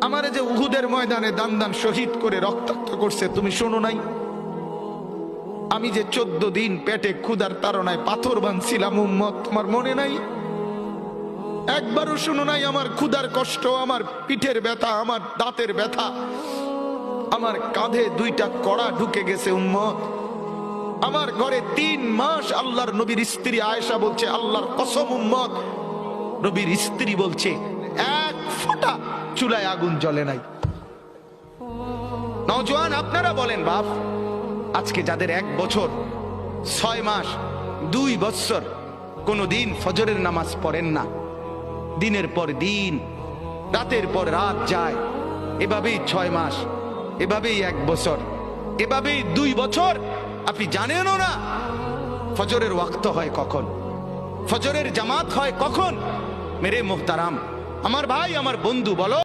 আমারে যে উহুদের ময়দানে দান দান শহীদ করে রক্তাক্ত করছে তুমি শোনো নাই? আমি যে 14 দিন পেটে ক্ষুধার তাড়নায় পাথর বাঁধছিলাম উম্মত, তোমার মনে নাই? একবারও শুনো নাই আমার ক্ষুধার কষ্ট, আমার পিঠের ব্যথা, আমার দাঁতের ব্যথা, আমার কাঁধে 2টা কড়া ঢুকে গেছে উম্মত। আমার ঘরে 3 মাস আল্লাহর নবীর স্ত্রী আয়েশা বলছে, আল্লাহর কসম উম্মত, নবীর স্ত্রী বলছে এক ফোঁটা চুলায় আগুন জ্বলে নাই। নওজোয়ান আপনারা বলেন বাপ, আজকে যাদের 1 বছর 6 মাস 2 বছর কোনদিন ফজরের নামাজ পড়েন না, দিনের পর দিন রাতের পর রাত যায়, এভাবেই 6 মাস, এভাবেই 1 বছর, এভাবেই 2 বছর, আপনি জানেনও না ফজরের ওয়াক্ত হয় কখন, ফজরের জামাত হয় কখন। মেরে মুহতারাম, আমার ভাই, আমার বন্ধু, বলো